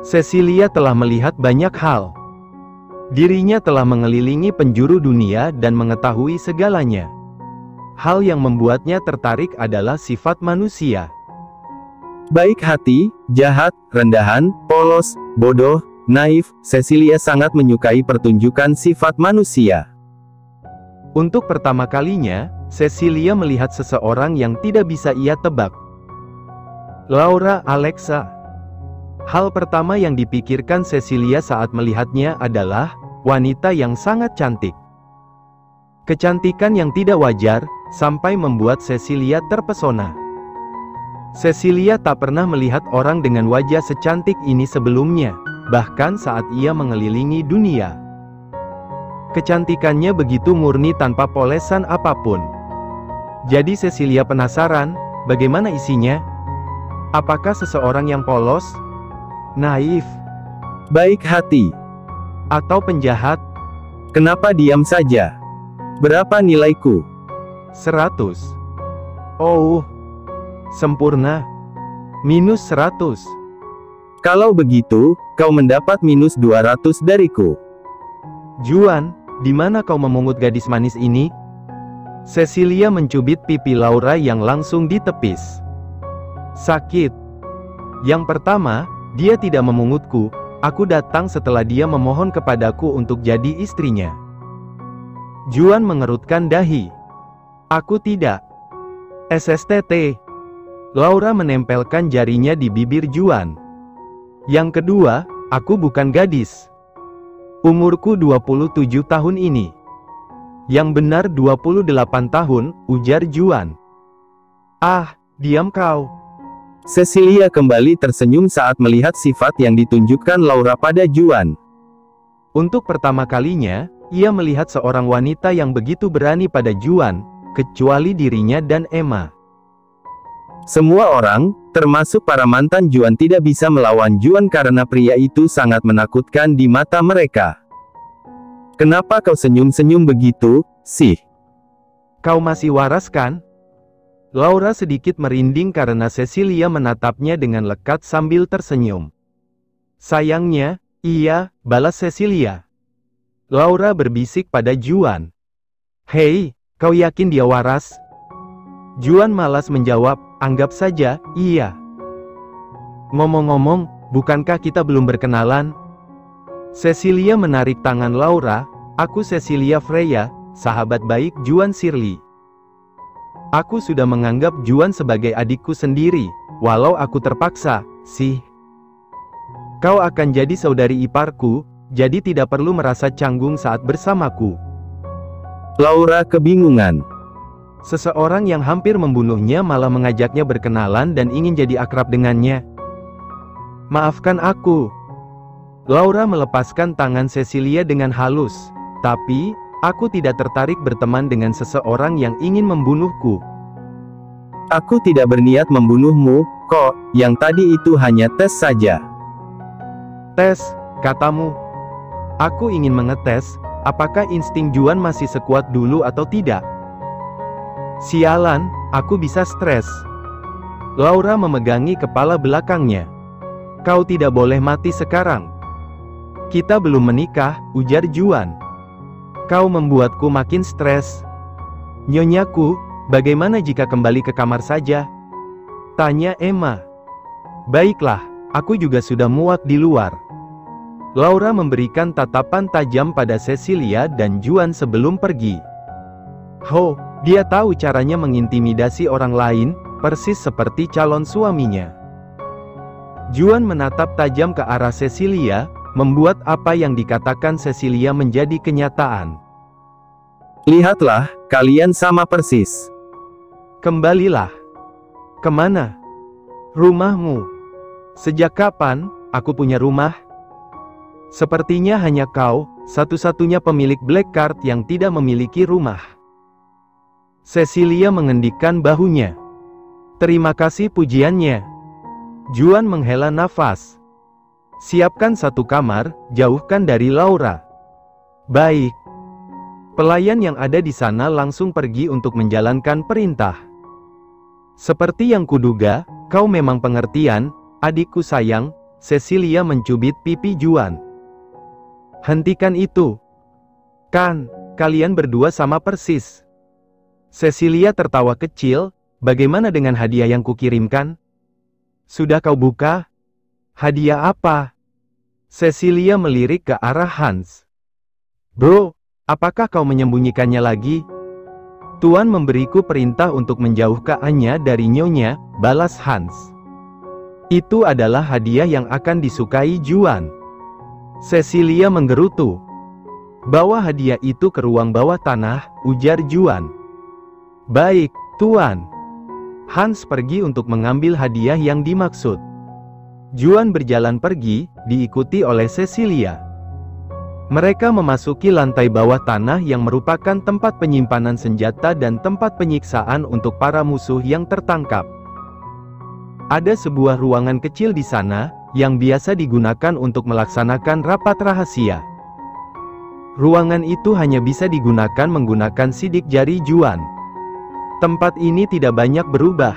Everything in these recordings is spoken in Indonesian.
Cecilia telah melihat banyak hal. Dirinya telah mengelilingi penjuru dunia dan mengetahui segalanya. Hal yang membuatnya tertarik adalah sifat manusia. Baik hati, jahat, rendahan, polos, bodoh, naif. Cecilia sangat menyukai pertunjukan sifat manusia. Untuk pertama kalinya, Cecilia melihat seseorang yang tidak bisa ia tebak. Laura Alexa. Hal pertama yang dipikirkan Cecilia saat melihatnya adalah wanita yang sangat cantik. Kecantikan yang tidak wajar, sampai membuat Cecilia terpesona. Cecilia tak pernah melihat orang dengan wajah secantik ini sebelumnya, bahkan saat ia mengelilingi dunia. Kecantikannya begitu murni tanpa polesan apapun. Jadi Cecilia penasaran, bagaimana isinya? Apakah seseorang yang polos, naif, baik hati, atau penjahat? Kenapa diam saja? Berapa nilaiku? 100. Oh, sempurna. -100. Kalau begitu, kau mendapat -200 dariku. Juan, di mana kau memungut gadis manis ini? Cecilia mencubit pipi Laura yang langsung ditepis. Sakit. Yang pertama, dia tidak memungutku. Aku datang setelah dia memohon kepadaku untuk jadi istrinya. Juan mengerutkan dahi. Aku tidak. SSTT. Laura menempelkan jarinya di bibir Juan. Yang kedua, aku bukan gadis. Umurku 27 tahun ini. Yang benar 28 tahun, ujar Juan. Ah, diam kau. Cecilia kembali tersenyum saat melihat sifat yang ditunjukkan Laura pada Juan. Untuk pertama kalinya, ia melihat seorang wanita yang begitu berani pada Juan, kecuali dirinya dan Emma. Semua orang, termasuk para mantan Juan, tidak bisa melawan Juan karena pria itu sangat menakutkan di mata mereka. Kenapa kau senyum-senyum begitu, sih? Kau masih waras kan? Laura sedikit merinding karena Cecilia menatapnya dengan lekat sambil tersenyum. Sayangnya, iya, balas Cecilia. Laura berbisik pada Juan. Hei, kau yakin dia waras? Juan malas menjawab, anggap saja, iya. Ngomong-ngomong, bukankah kita belum berkenalan? Cecilia menarik tangan Laura. Aku Cecilia Freya, sahabat baik Juan Shirley. Aku sudah menganggap Juan sebagai adikku sendiri, walau aku terpaksa, sih. Kau akan jadi saudari iparku, jadi tidak perlu merasa canggung saat bersamaku. Laura kebingungan. Seseorang yang hampir membunuhnya malah mengajaknya berkenalan dan ingin jadi akrab dengannya. Maafkan aku. Laura melepaskan tangan Cecilia dengan halus. Tapi, aku tidak tertarik berteman dengan seseorang yang ingin membunuhku. Aku tidak berniat membunuhmu, kok. Yang tadi itu hanya tes saja. Tes, katamu. Aku ingin mengetes, apakah insting Juan masih sekuat dulu atau tidak. Sialan, aku bisa stres. Laura memegangi kepala belakangnya. Kau tidak boleh mati sekarang. Kita belum menikah, ujar Juan. Kau membuatku makin stres. Nyonyaku, bagaimana jika kembali ke kamar saja? Tanya Emma. Baiklah, aku juga sudah muak di luar. Laura memberikan tatapan tajam pada Cecilia dan Juan sebelum pergi. Ho, dia tahu caranya mengintimidasi orang lain, persis seperti calon suaminya. Juan menatap tajam ke arah Cecilia, membuat apa yang dikatakan Cecilia menjadi kenyataan. Lihatlah, kalian sama persis. Kembalilah. Kemana? Rumahmu. Sejak kapan aku punya rumah? Sepertinya hanya kau, satu-satunya pemilik Black Card yang tidak memiliki rumah. Cecilia mengendikkan bahunya. Terima kasih pujiannya. Juan menghela nafas. Siapkan satu kamar, jauhkan dari Laura. Baik. Pelayan yang ada di sana langsung pergi untuk menjalankan perintah. Seperti yang kuduga, kau memang pengertian, adikku sayang. Cecilia mencubit pipi Juan. Hentikan itu. Kan, kalian berdua sama persis. Cecilia tertawa kecil, bagaimana dengan hadiah yang kukirimkan? Sudah kau buka? Hadiah apa? Cecilia melirik ke arah Hans. Bro, apakah kau menyembunyikannya lagi? Tuan memberiku perintah untuk menjauhkannya dari nyonya, balas Hans. Itu adalah hadiah yang akan disukai Juan. Cecilia menggerutu. Bawa hadiah itu ke ruang bawah tanah, ujar Juan. Baik, Tuan. Hans pergi untuk mengambil hadiah yang dimaksud. Juan berjalan pergi, diikuti oleh Cecilia. Mereka memasuki lantai bawah tanah yang merupakan tempat penyimpanan senjata dan tempat penyiksaan untuk para musuh yang tertangkap. Ada sebuah ruangan kecil di sana, yang biasa digunakan untuk melaksanakan rapat rahasia. Ruangan itu hanya bisa digunakan menggunakan sidik jari Juan. Tempat ini tidak banyak berubah.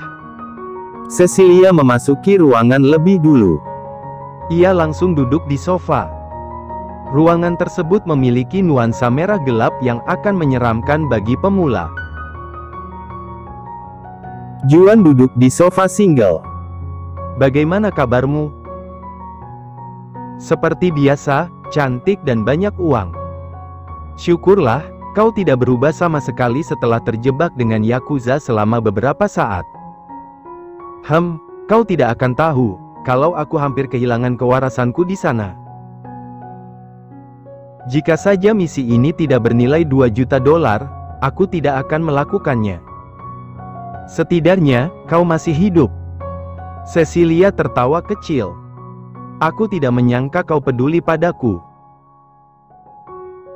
Cecilia memasuki ruangan lebih dulu. Ia langsung duduk di sofa. Ruangan tersebut memiliki nuansa merah gelap yang akan menyeramkan bagi pemula. Juan duduk di sofa single. Bagaimana kabarmu? Seperti biasa, cantik dan banyak uang. Syukurlah, kau tidak berubah sama sekali setelah terjebak dengan Yakuza selama beberapa saat. Kau tidak akan tahu, kalau aku hampir kehilangan kewarasanku di sana. Jika saja misi ini tidak bernilai 2 juta dolar, aku tidak akan melakukannya. Setidaknya, kau masih hidup. Cecilia tertawa kecil. Aku tidak menyangka kau peduli padaku.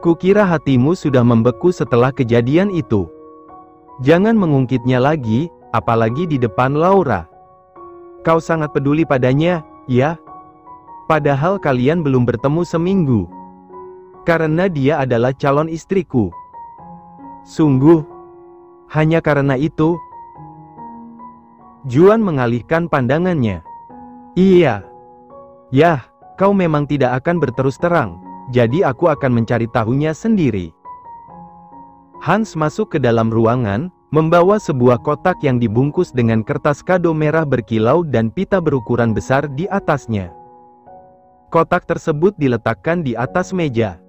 Kukira hatimu sudah membeku setelah kejadian itu. Jangan mengungkitnya lagi, apalagi di depan Laura. Kau sangat peduli padanya, ya? Padahal kalian belum bertemu seminggu. Karena dia adalah calon istriku. Sungguh? Hanya karena itu? Juan mengalihkan pandangannya. Iya. Yah, kau memang tidak akan berterus terang, jadi aku akan mencari tahunya sendiri. Hans masuk ke dalam ruangan, membawa sebuah kotak yang dibungkus dengan kertas kado merah berkilau dan pita berukuran besar di atasnya. Kotak tersebut diletakkan di atas meja.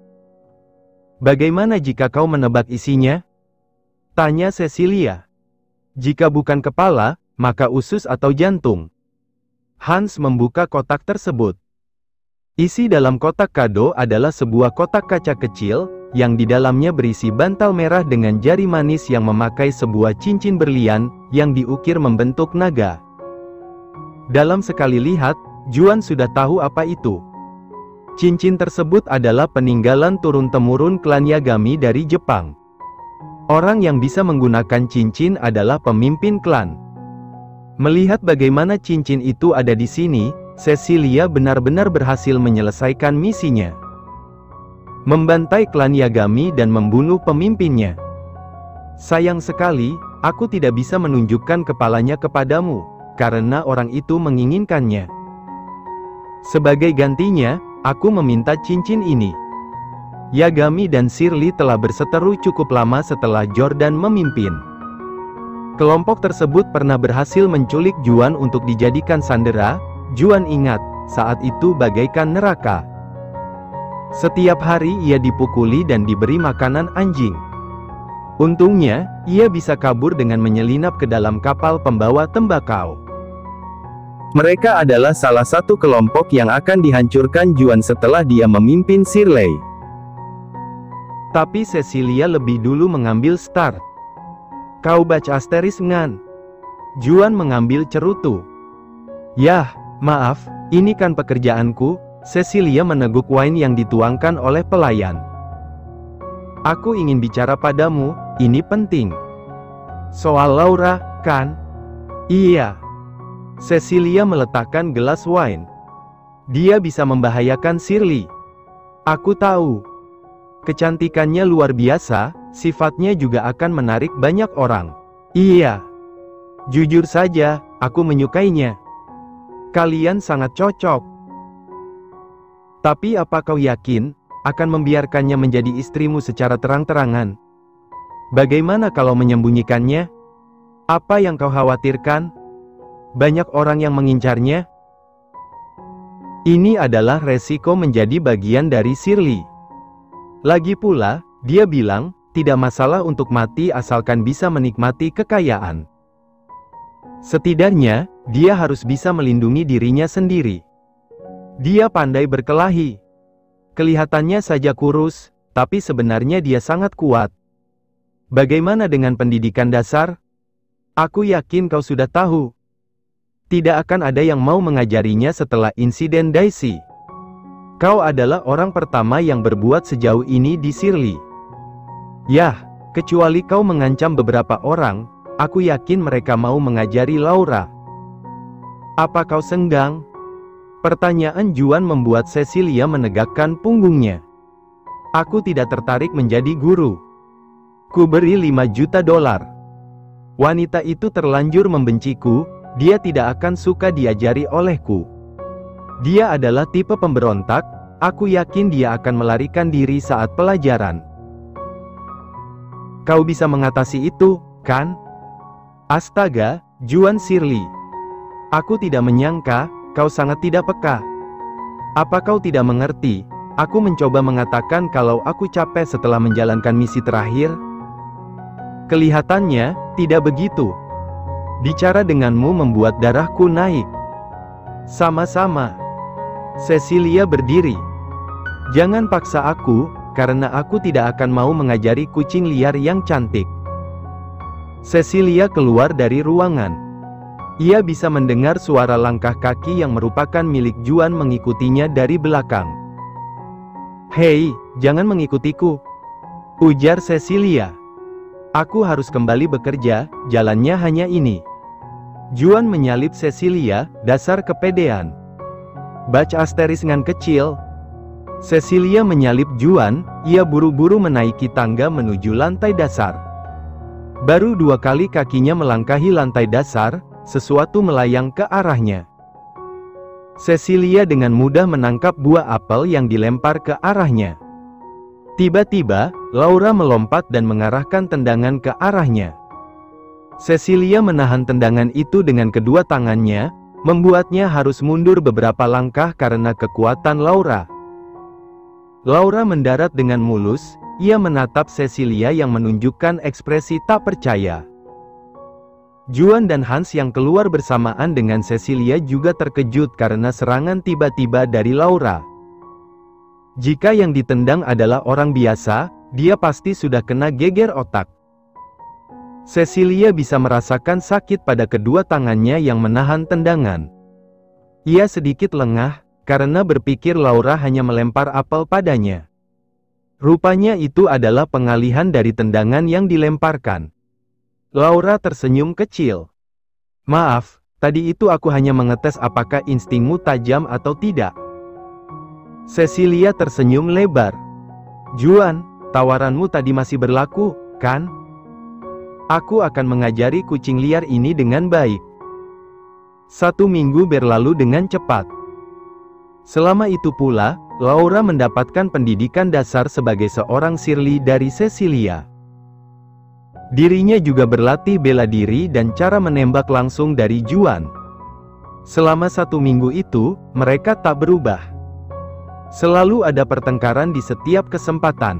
Bagaimana jika kau menebak isinya? Tanya Cecilia. Jika bukan kepala, maka usus atau jantung. Hans membuka kotak tersebut. Isi dalam kotak kado adalah sebuah kotak kaca kecil, yang di dalamnya berisi bantal merah dengan jari manis yang memakai sebuah cincin berlian, yang diukir membentuk naga. Dalam sekali lihat, Juan sudah tahu apa itu. Cincin tersebut adalah peninggalan turun-temurun klan Yagami dari Jepang. Orang yang bisa menggunakan cincin adalah pemimpin klan. Melihat bagaimana cincin itu ada di sini, Cecilia benar-benar berhasil menyelesaikan misinya. Membantai klan Yagami dan membunuh pemimpinnya. Sayang sekali, aku tidak bisa menunjukkan kepalanya kepadamu, karena orang itu menginginkannya. Sebagai gantinya, aku meminta cincin ini. Yagami dan Shirley telah berseteru cukup lama setelah Jordan memimpin. Kelompok tersebut pernah berhasil menculik Juan untuk dijadikan sandera. Juan ingat, saat itu bagaikan neraka. Setiap hari ia dipukuli dan diberi makanan anjing. Untungnya, ia bisa kabur dengan menyelinap ke dalam kapal pembawa tembakau. Mereka adalah salah satu kelompok yang akan dihancurkan Juan setelah dia memimpin Shirley. Tapi Cecilia lebih dulu mengambil start. Kau baca asteris ngan? Juan mengambil cerutu. Yah, maaf, ini kan pekerjaanku. Cecilia meneguk wine yang dituangkan oleh pelayan. Aku ingin bicara padamu, ini penting. Soal Laura, kan? Iya. Cecilia meletakkan gelas wine. Dia bisa membahayakan Shirley. Aku tahu. Kecantikannya luar biasa, sifatnya juga akan menarik banyak orang. Iya. Jujur saja, aku menyukainya. Kalian sangat cocok. Tapi apa kau yakin akan membiarkannya menjadi istrimu secara terang-terangan? Bagaimana kalau menyembunyikannya? Apa yang kau khawatirkan? Banyak orang yang mengincarnya? Ini adalah resiko menjadi bagian dari Shirley. Lagi pula, dia bilang, tidak masalah untuk mati asalkan bisa menikmati kekayaan. Setidaknya, dia harus bisa melindungi dirinya sendiri. Dia pandai berkelahi. Kelihatannya saja kurus, tapi sebenarnya dia sangat kuat. Bagaimana dengan pendidikan dasar? Aku yakin kau sudah tahu. Tidak akan ada yang mau mengajarinya setelah insiden Daisy. Kau adalah orang pertama yang berbuat sejauh ini di Shirley. Yah, kecuali kau mengancam beberapa orang, aku yakin mereka mau mengajari Laura. Apa kau senggang? Pertanyaan Juan membuat Cecilia menegakkan punggungnya. Aku tidak tertarik menjadi guru. Ku beri $5 juta. Wanita itu terlanjur membenciku, dia tidak akan suka diajari olehku. Dia adalah tipe pemberontak, aku yakin dia akan melarikan diri saat pelajaran. Kau bisa mengatasi itu, kan? Astaga, Juan Shirley. Aku tidak menyangka, kau sangat tidak peka. Apa kau tidak mengerti? Aku mencoba mengatakan kalau aku capek setelah menjalankan misi terakhir. Kelihatannya, tidak begitu. Bicara denganmu membuat darahku naik. Sama-sama. Cecilia berdiri. Jangan paksa aku, karena aku tidak akan mau mengajari kucing liar yang cantik. Cecilia keluar dari ruangan. Ia bisa mendengar suara langkah kaki yang merupakan milik Juan mengikutinya dari belakang. Hei, jangan mengikutiku, ujar Cecilia. Aku harus kembali bekerja, jalannya hanya ini. Juan menyalip Cecilia, dasar kepedean. Bach asteris ngan kecil. Cecilia menyalip Juan, ia buru-buru menaiki tangga menuju lantai dasar. Baru 2 kali kakinya melangkahi lantai dasar, sesuatu melayang ke arahnya. Cecilia dengan mudah menangkap buah apel yang dilempar ke arahnya. Tiba-tiba, Laura melompat dan mengarahkan tendangan ke arahnya. Cecilia menahan tendangan itu dengan kedua tangannya, membuatnya harus mundur beberapa langkah karena kekuatan Laura. Laura mendarat dengan mulus, ia menatap Cecilia yang menunjukkan ekspresi tak percaya. Juan dan Hans yang keluar bersamaan dengan Cecilia juga terkejut karena serangan tiba-tiba dari Laura. Jika yang ditendang adalah orang biasa, dia pasti sudah kena geger otak. Cecilia bisa merasakan sakit pada kedua tangannya yang menahan tendangan. Ia sedikit lengah, karena berpikir Laura hanya melempar apel padanya. Rupanya itu adalah pengalihan dari tendangan yang dilemparkan. Laura tersenyum kecil. Maaf, tadi itu aku hanya mengetes apakah instingmu tajam atau tidak. Cecilia tersenyum lebar. Juan, tawaranmu tadi masih berlaku, kan? Aku akan mengajari kucing liar ini dengan baik. 1 minggu berlalu dengan cepat. Selama itu pula, Laura mendapatkan pendidikan dasar sebagai seorang Shirley dari Cecilia. Dirinya juga berlatih bela diri dan cara menembak langsung dari Juan. Selama 1 minggu itu, mereka tak berubah. Selalu ada pertengkaran di setiap kesempatan.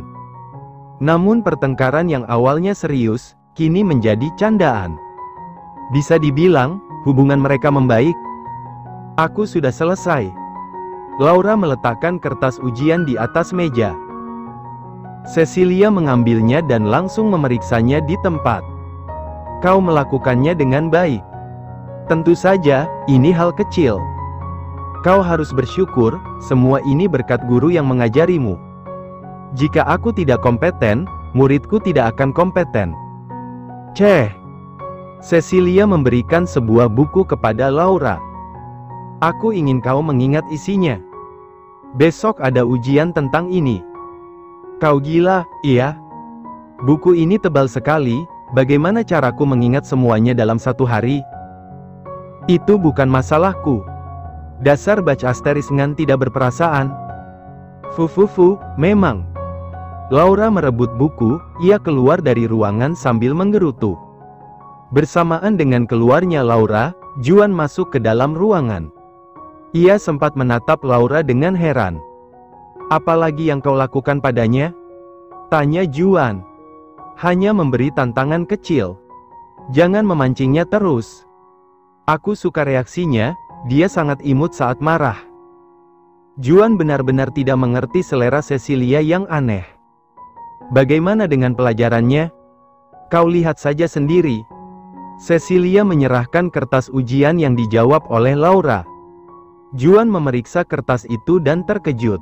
Namun pertengkaran yang awalnya serius, kini menjadi candaan. Bisa dibilang, hubungan mereka membaik. Aku sudah selesai. Laura meletakkan kertas ujian di atas meja. Cecilia mengambilnya dan langsung memeriksanya di tempat. Kau melakukannya dengan baik. Tentu saja, ini hal kecil. Kau harus bersyukur, semua ini berkat guru yang mengajarimu. Jika aku tidak kompeten, muridku tidak akan kompeten. Cecilia memberikan sebuah buku kepada Laura. Aku ingin kau mengingat isinya. Besok ada ujian tentang ini. Kau gila, iya? Buku ini tebal sekali, bagaimana caraku mengingat semuanya dalam 1 hari? Itu bukan masalahku. Dasar Bach asteris ngan tidak berperasaan. Fufufu, memang. Laura merebut buku, ia keluar dari ruangan sambil menggerutu. Bersamaan dengan keluarnya Laura, Juan masuk ke dalam ruangan. Ia sempat menatap Laura dengan heran. "Apalagi yang kau lakukan padanya?" tanya Juan. "Hanya memberi tantangan kecil. Jangan memancingnya terus." "Aku suka reaksinya, dia sangat imut saat marah." Juan benar-benar tidak mengerti selera Cecilia yang aneh. "Bagaimana dengan pelajarannya? Kau lihat saja sendiri." Cecilia menyerahkan kertas ujian yang dijawab oleh Laura. Juan memeriksa kertas itu dan terkejut.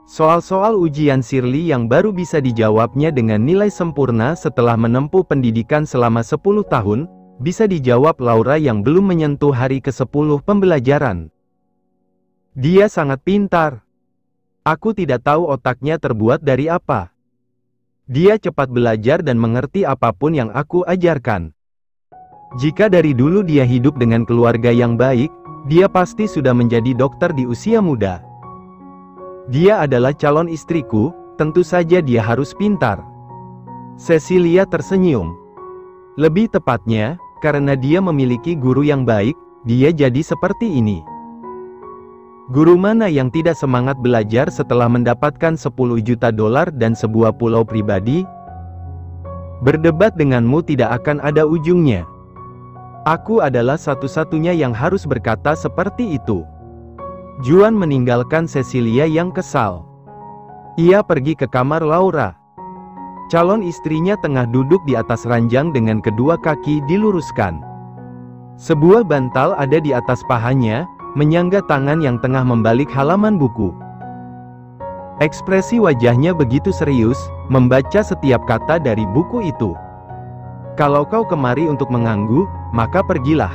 Soal-soal ujian Shirley yang baru bisa dijawabnya dengan nilai sempurna setelah menempuh pendidikan selama 10 tahun, bisa dijawab Laura yang belum menyentuh hari ke-10 pembelajaran. Dia sangat pintar. Aku tidak tahu otaknya terbuat dari apa. Dia cepat belajar dan mengerti apapun yang aku ajarkan. Jika dari dulu dia hidup dengan keluarga yang baik, dia pasti sudah menjadi dokter di usia muda. Dia adalah calon istriku, tentu saja dia harus pintar. Cecilia tersenyum. Lebih tepatnya, karena dia memiliki guru yang baik, dia jadi seperti ini. Guru mana yang tidak semangat belajar setelah mendapatkan 10 juta dolar dan sebuah pulau pribadi? Berdebat denganmu tidak akan ada ujungnya. Aku adalah satu-satunya yang harus berkata seperti itu. Juan meninggalkan Cecilia yang kesal. Ia pergi ke kamar Laura. Calon istrinya tengah duduk di atas ranjang dengan kedua kaki diluruskan. Sebuah bantal ada di atas pahanya, menyangga tangan yang tengah membalik halaman buku. Ekspresi wajahnya begitu serius, membaca setiap kata dari buku itu. "Kalau kau kemari untuk mengganggu, maka pergilah.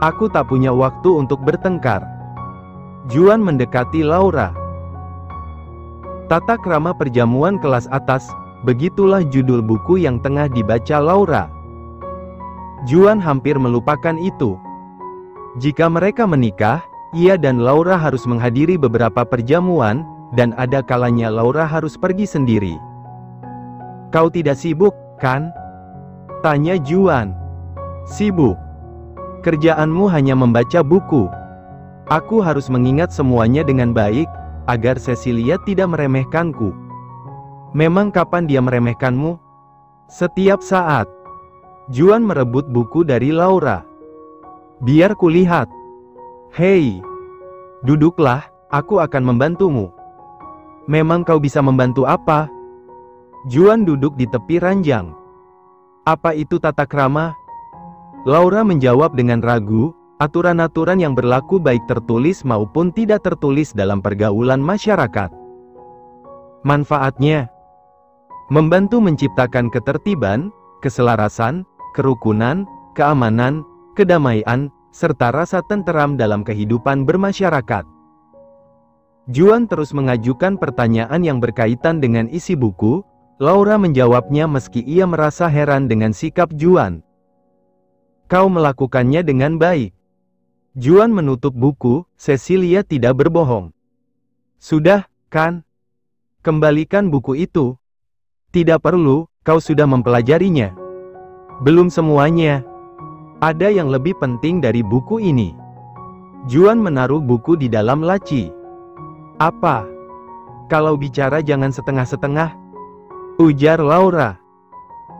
Aku tak punya waktu untuk bertengkar." Juan mendekati Laura. Tata krama perjamuan kelas atas, begitulah judul buku yang tengah dibaca Laura. Juan hampir melupakan itu. Jika mereka menikah, ia dan Laura harus menghadiri beberapa perjamuan, dan ada kalanya Laura harus pergi sendiri. "Kau tidak sibuk, kan?" tanya Juan. "Sibuk. Kerjaanmu hanya membaca buku. Aku harus mengingat semuanya dengan baik, agar Cecilia tidak meremehkanku." "Memang kapan dia meremehkanmu?" "Setiap saat." Juan merebut buku dari Laura. "Biar kulihat." "Hei, duduklah, aku akan membantumu." "Memang kau bisa membantu apa?" Juan duduk di tepi ranjang. "Apa itu tata krama?" Laura menjawab dengan ragu, aturan-aturan yang berlaku baik tertulis maupun tidak tertulis dalam pergaulan masyarakat. Manfaatnya membantu menciptakan ketertiban, keselarasan, kerukunan, keamanan, kedamaian, serta rasa tenteram dalam kehidupan bermasyarakat. Juan terus mengajukan pertanyaan yang berkaitan dengan isi buku. Laura menjawabnya meski ia merasa heran dengan sikap Juan. "Kau melakukannya dengan baik." Juan menutup buku. Cecilia tidak berbohong. "Sudah, kan? Kembalikan buku itu." "Tidak perlu, kau sudah mempelajarinya." "Belum semuanya. Ada yang lebih penting dari buku ini." Juan menaruh buku di dalam laci. "Apa?" "Kalau bicara jangan setengah-setengah," ujar Laura.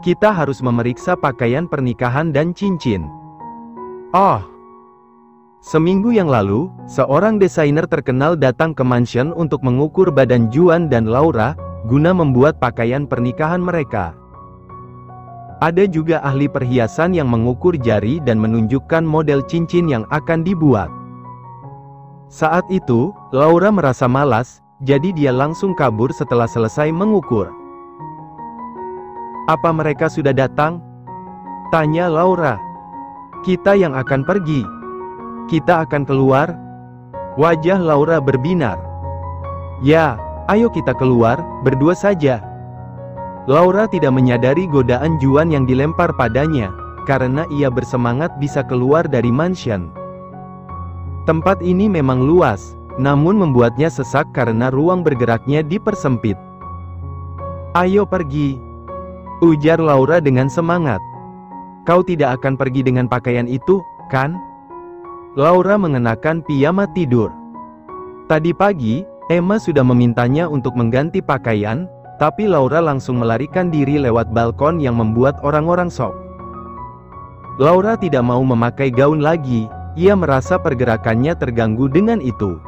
"Kita harus memeriksa pakaian pernikahan dan cincin." "Oh." Seminggu yang lalu, seorang desainer terkenal datang ke mansion untuk mengukur badan Juan dan Laura, guna membuat pakaian pernikahan mereka. Ada juga ahli perhiasan yang mengukur jari dan menunjukkan model cincin yang akan dibuat. Saat itu, Laura merasa malas, jadi dia langsung kabur setelah selesai mengukur. "Apa mereka sudah datang?" tanya Laura. "Kita yang akan pergi. Kita akan keluar?" Wajah Laura berbinar. "Ya, ayo kita keluar, berdua saja." Laura tidak menyadari godaan Juan yang dilempar padanya, karena ia bersemangat bisa keluar dari mansion. Tempat ini memang luas, namun membuatnya sesak karena ruang bergeraknya dipersempit. "Ayo pergi," ujar Laura dengan semangat. "Kau tidak akan pergi dengan pakaian itu, kan?" Laura mengenakan piyama tidur. Tadi pagi, Emma sudah memintanya untuk mengganti pakaian, tapi Laura langsung melarikan diri lewat balkon yang membuat orang-orang shock. Laura tidak mau memakai gaun lagi, ia merasa pergerakannya terganggu dengan itu.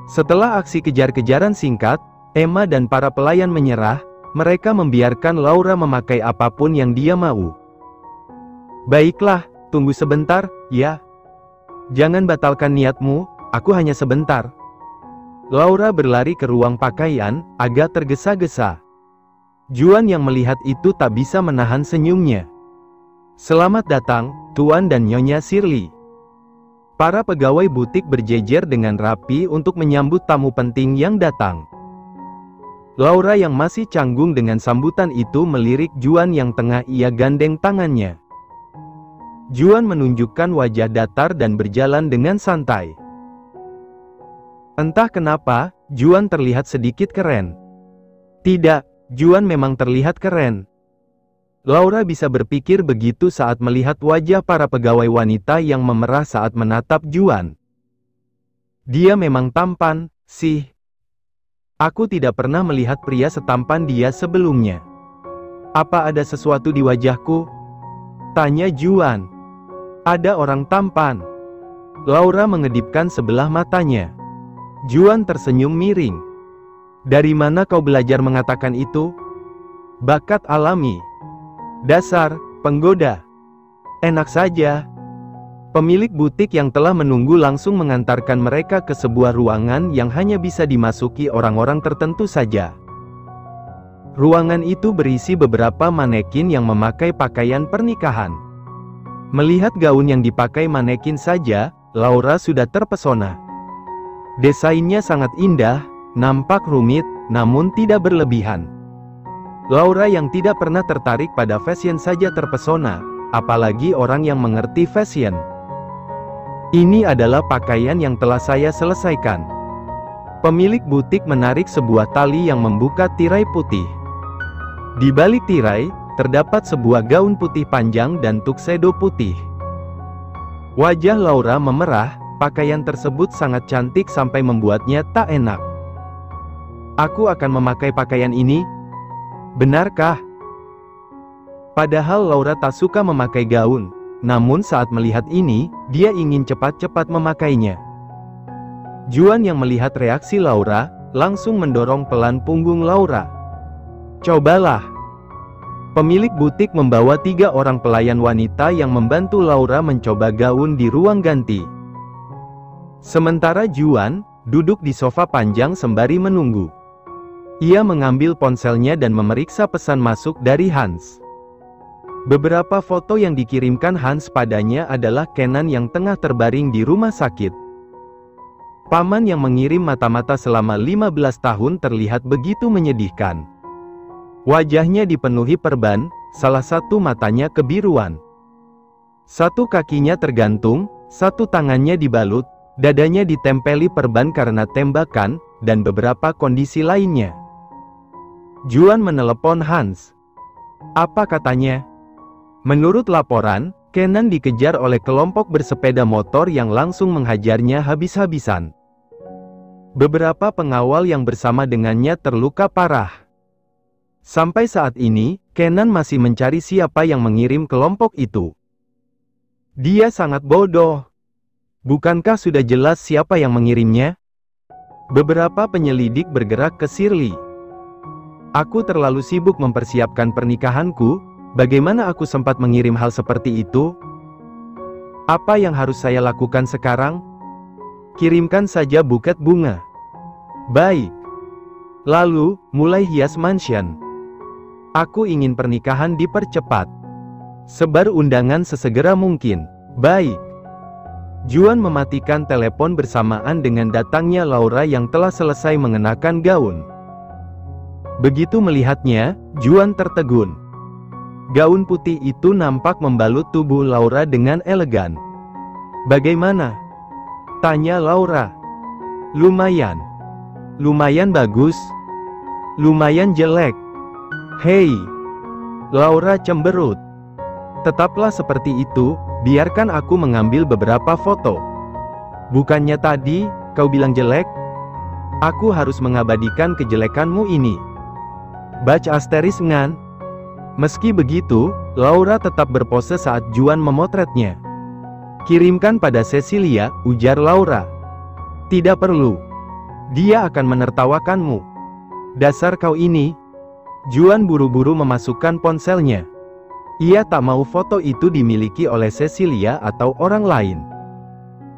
Setelah aksi kejar-kejaran singkat, Emma dan para pelayan menyerah, mereka membiarkan Laura memakai apapun yang dia mau. "Baiklah, tunggu sebentar, ya. Jangan batalkan niatmu, aku hanya sebentar." Laura berlari ke ruang pakaian, agak tergesa-gesa. Juan yang melihat itu tak bisa menahan senyumnya. "Selamat datang, Tuan dan Nyonya Shirley." Para pegawai butik berjejer dengan rapi untuk menyambut tamu penting yang datang. Laura yang masih canggung dengan sambutan itu melirik Juan yang tengah ia gandeng tangannya. Juan menunjukkan wajah datar dan berjalan dengan santai. Entah kenapa, Juan terlihat sedikit keren. Tidak, Juan memang terlihat keren. Laura bisa berpikir begitu saat melihat wajah para pegawai wanita yang memerah saat menatap Juan. Dia memang tampan, sih. Aku tidak pernah melihat pria setampan dia sebelumnya. "Apa ada sesuatu di wajahku?" tanya Juan. "Ada orang tampan." Laura mengedipkan sebelah matanya. Juan tersenyum miring. "Dari mana kau belajar mengatakan itu?" "Bakat alami." "Dasar penggoda." "Enak saja." Pemilik butik yang telah menunggu langsung mengantarkan mereka ke sebuah ruangan yang hanya bisa dimasuki orang-orang tertentu saja. Ruangan itu berisi beberapa manekin yang memakai pakaian pernikahan. Melihat gaun yang dipakai manekin saja, Laura sudah terpesona. Desainnya sangat indah, nampak rumit, namun tidak berlebihan. Laura yang tidak pernah tertarik pada fashion saja terpesona, apalagi orang yang mengerti fashion. "Ini adalah pakaian yang telah saya selesaikan." Pemilik butik menarik sebuah tali yang membuka tirai putih. Di balik tirai, terdapat sebuah gaun putih panjang dan tuxedo putih. Wajah Laura memerah, pakaian tersebut sangat cantik sampai membuatnya tak enak. "Aku akan memakai pakaian ini." "Benarkah?" Padahal Laura tak suka memakai gaun. Namun saat melihat ini, dia ingin cepat-cepat memakainya. Juan yang melihat reaksi Laura, langsung mendorong pelan punggung Laura. "Cobalah." Pemilik butik membawa 3 orang pelayan wanita yang membantu Laura mencoba gaun di ruang ganti. Sementara Juan, duduk di sofa panjang sembari menunggu. Ia mengambil ponselnya dan memeriksa pesan masuk dari Hans. Beberapa foto yang dikirimkan Hans padanya adalah Kenan yang tengah terbaring di rumah sakit. Paman yang mengirim mata-mata selama 15 tahun terlihat begitu menyedihkan. Wajahnya dipenuhi perban, salah satu matanya kebiruan. Satu kakinya tergantung, satu tangannya dibalut, dadanya ditempeli perban karena tembakan, dan beberapa kondisi lainnya. Juan menelepon Hans. "Apa katanya?" Menurut laporan, Kenan dikejar oleh kelompok bersepeda motor yang langsung menghajarnya habis-habisan. Beberapa pengawal yang bersama dengannya terluka parah. Sampai saat ini, Kenan masih mencari siapa yang mengirim kelompok itu. Dia sangat bodoh. Bukankah sudah jelas siapa yang mengirimnya? Beberapa penyelidik bergerak ke Shirley. "Aku terlalu sibuk mempersiapkan pernikahanku. Bagaimana aku sempat mengirim hal seperti itu? Apa yang harus saya lakukan sekarang?" "Kirimkan saja buket bunga." "Baik." "Lalu, mulai hias mansion. Aku ingin pernikahan dipercepat. Sebar undangan sesegera mungkin." "Baik." Juan mematikan telepon bersamaan dengan datangnya Laura yang telah selesai mengenakan gaun. Begitu melihatnya, Juan tertegun. Gaun putih itu nampak membalut tubuh Laura dengan elegan. "Bagaimana?" tanya Laura. Lumayan. Lumayan bagus. Lumayan jelek. Hei. Laura cemberut. Tetaplah seperti itu, biarkan aku mengambil beberapa foto. Bukannya tadi, kau bilang jelek? Aku harus mengabadikan kejelekanmu ini. Baca asteris ngan. Meski begitu, Laura tetap berpose saat Juan memotretnya. Kirimkan pada Cecilia, ujar Laura. Tidak perlu. Dia akan menertawakanmu. Dasar kau ini. Juan buru-buru memasukkan ponselnya. Ia tak mau foto itu dimiliki oleh Cecilia atau orang lain.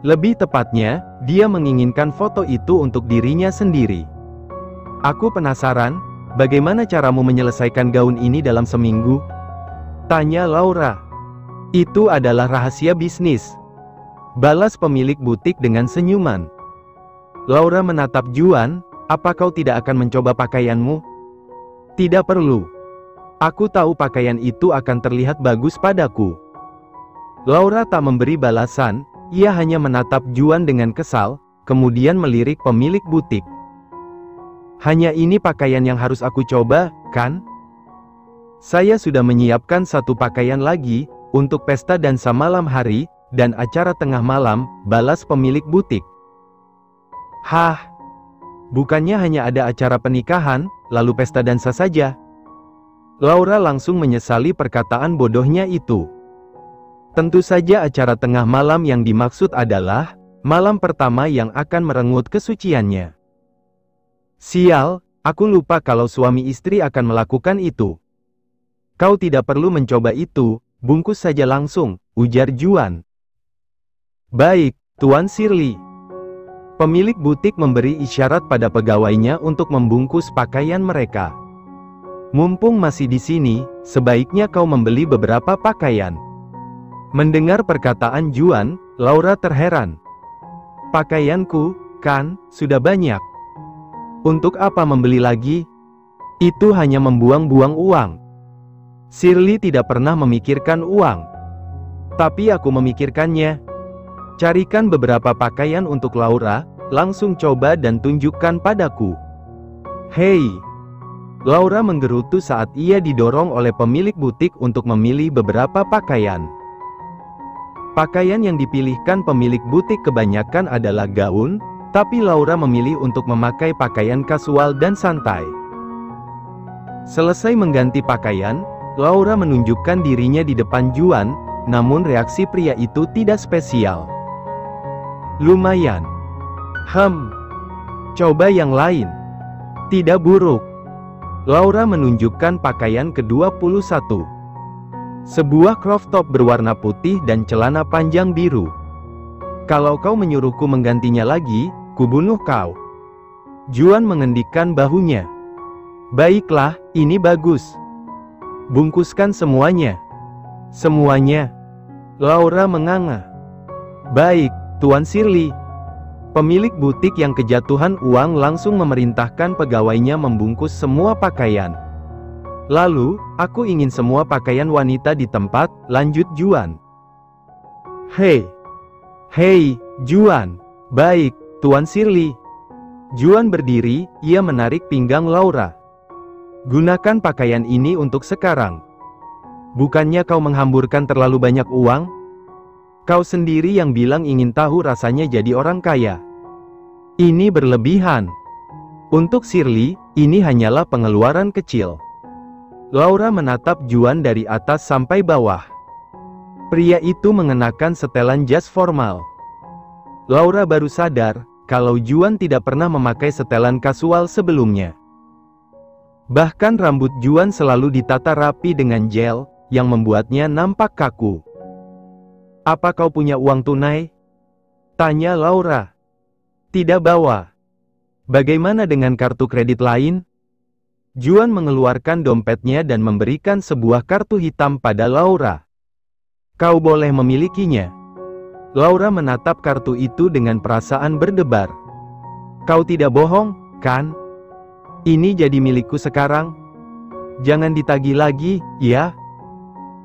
Lebih tepatnya, dia menginginkan foto itu untuk dirinya sendiri. Aku penasaran, bagaimana caramu menyelesaikan gaun ini dalam seminggu? Tanya Laura. Itu adalah rahasia bisnis. Balas pemilik butik dengan senyuman. Laura menatap Juan, apa kau tidak akan mencoba pakaianmu? Tidak perlu. Aku tahu pakaian itu akan terlihat bagus padaku. Laura tak memberi balasan, ia hanya menatap Juan dengan kesal, kemudian melirik pemilik butik. Hanya ini pakaian yang harus aku coba, kan? Saya sudah menyiapkan satu pakaian lagi, untuk pesta dansa malam hari, dan acara tengah malam, balas pemilik butik. Hah? Bukannya hanya ada acara pernikahan, lalu pesta dansa saja? Laura langsung menyesali perkataan bodohnya itu. Tentu saja acara tengah malam yang dimaksud adalah malam pertama yang akan merenggut kesuciannya. Sial, aku lupa kalau suami istri akan melakukan itu. Kau tidak perlu mencoba itu, bungkus saja langsung, ujar Juan. Baik, Tuan Shirley. Pemilik butik memberi isyarat pada pegawainya untuk membungkus pakaian mereka. Mumpung masih di sini, sebaiknya kau membeli beberapa pakaian. Mendengar perkataan Juan, Laura terheran. Pakaianku, kan, sudah banyak. Untuk apa membeli lagi? Itu hanya membuang-buang uang. Shirley tidak pernah memikirkan uang. Tapi aku memikirkannya. Carikan beberapa pakaian untuk Laura, langsung coba dan tunjukkan padaku. Hei! Laura menggerutu saat ia didorong oleh pemilik butik untuk memilih beberapa pakaian. Pakaian yang dipilihkan pemilik butik kebanyakan adalah gaun, tapi Laura memilih untuk memakai pakaian kasual dan santai. Selesai mengganti pakaian, Laura menunjukkan dirinya di depan Juan, namun reaksi pria itu tidak spesial. Lumayan. Coba yang lain. Tidak buruk. Laura menunjukkan pakaian ke-21. Sebuah crop top berwarna putih dan celana panjang biru. Kalau kau menyuruhku menggantinya lagi, kubunuh kau. Juan mengendikkan bahunya. Baiklah, ini bagus. Bungkuskan semuanya. Semuanya. Laura menganga. Baik, Tuan Shirley. Pemilik butik yang kejatuhan uang langsung memerintahkan pegawainya membungkus semua pakaian. Lalu, aku ingin semua pakaian wanita di tempat, lanjut Juan. Hei, Juan. Baik, Tuan Shirley. Juan berdiri, ia menarik pinggang Laura. Gunakan pakaian ini untuk sekarang. Bukannya kau menghamburkan terlalu banyak uang? Kau sendiri yang bilang ingin tahu rasanya jadi orang kaya. Ini berlebihan. Untuk Shirley, ini hanyalah pengeluaran kecil. Laura menatap Juan dari atas sampai bawah. Pria itu mengenakan setelan jas formal. Laura baru sadar, kalau Juan tidak pernah memakai setelan kasual sebelumnya. Bahkan rambut Juan selalu ditata rapi dengan gel, yang membuatnya nampak kaku. Apa kau punya uang tunai? Tanya Laura. Tidak bawa. Bagaimana dengan kartu kredit lain? Juan mengeluarkan dompetnya dan memberikan sebuah kartu hitam pada Laura. Kau boleh memilikinya. Laura menatap kartu itu dengan perasaan berdebar. Kau tidak bohong, kan? Ini jadi milikku sekarang. Jangan ditagih lagi, ya?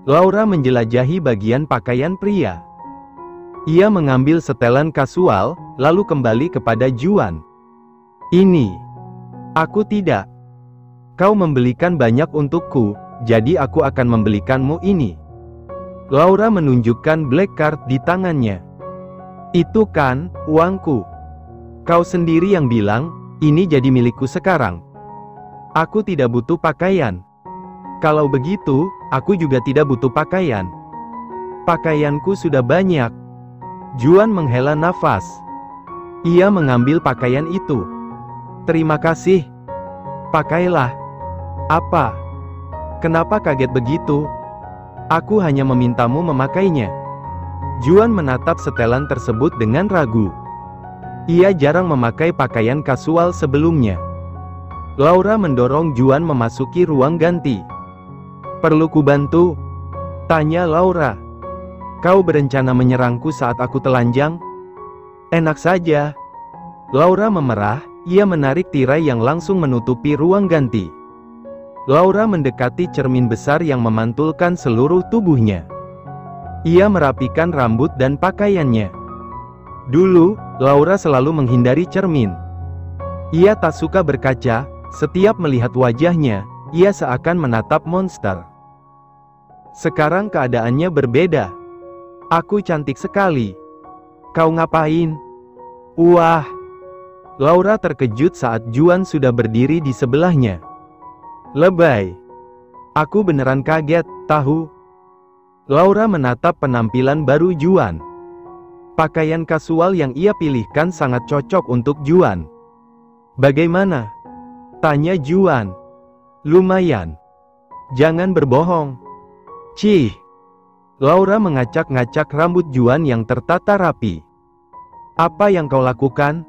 Laura menjelajahi bagian pakaian pria. Ia mengambil setelan kasual, lalu kembali kepada Juan. Ini. Aku tidak. Kau membelikan banyak untukku, jadi aku akan membelikanmu ini. Laura menunjukkan black card di tangannya. Itu kan, uangku. Kau sendiri yang bilang, ini jadi milikku sekarang. Aku tidak butuh pakaian. Kalau begitu, aku juga tidak butuh pakaian. Pakaianku sudah banyak. Juan menghela nafas. Ia mengambil pakaian itu. Terima kasih. Pakailah. Apa? Kenapa kaget begitu? Aku hanya memintamu memakainya. Juan menatap setelan tersebut dengan ragu. Ia jarang memakai pakaian kasual sebelumnya. Laura mendorong Juan memasuki ruang ganti. Perlu kubantu? Tanya Laura. Kau berencana menyerangku saat aku telanjang? Enak saja. Laura memerah, ia menarik tirai yang langsung menutupi ruang ganti. Laura mendekati cermin besar yang memantulkan seluruh tubuhnya. Ia merapikan rambut dan pakaiannya. Dulu, Laura selalu menghindari cermin. Ia tak suka berkaca, setiap melihat wajahnya, ia seakan menatap monster. Sekarang keadaannya berbeda. Aku cantik sekali. Kau ngapain? Wah! Laura terkejut saat Juan sudah berdiri di sebelahnya. Lebay. Aku beneran kaget, tahu? Laura menatap penampilan baru Juan. Pakaian kasual yang ia pilihkan sangat cocok untuk Juan. Bagaimana? Tanya Juan. Lumayan. Jangan berbohong. Cih. Laura mengacak-ngacak rambut Juan yang tertata rapi. Apa yang kau lakukan?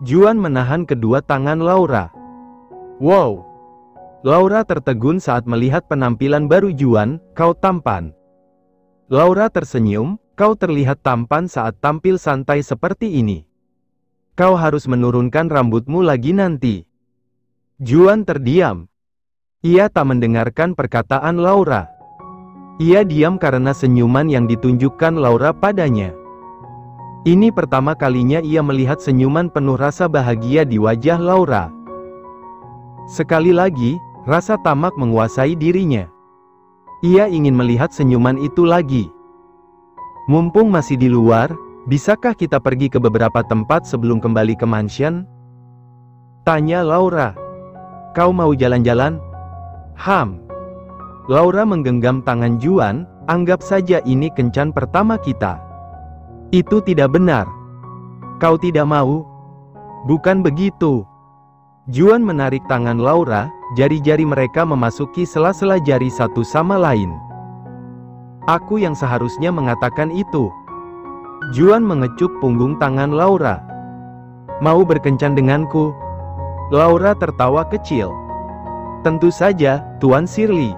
Juan menahan kedua tangan Laura. Wow. Laura tertegun saat melihat penampilan baru Juan, kau tampan. Laura tersenyum, kau terlihat tampan saat tampil santai seperti ini. Kau harus menurunkan rambutmu lagi nanti. Juan terdiam. Ia tak mendengarkan perkataan Laura. Ia diam karena senyuman yang ditunjukkan Laura padanya. Ini pertama kalinya ia melihat senyuman penuh rasa bahagia di wajah Laura. Sekali lagi, rasa tamak menguasai dirinya. Ia ingin melihat senyuman itu lagi. Mumpung masih di luar, bisakah kita pergi ke beberapa tempat sebelum kembali ke mansion? Tanya Laura. Kau mau jalan-jalan? Laura menggenggam tangan Juan, anggap saja ini kencan pertama kita. Itu tidak benar. Kau tidak mau? Bukan begitu. Juan menarik tangan Laura, jari-jari mereka memasuki sela-sela jari satu sama lain. Aku yang seharusnya mengatakan itu. Juan mengecup punggung tangan Laura. Mau berkencan denganku? Laura tertawa kecil. Tentu saja, Tuan Shirley.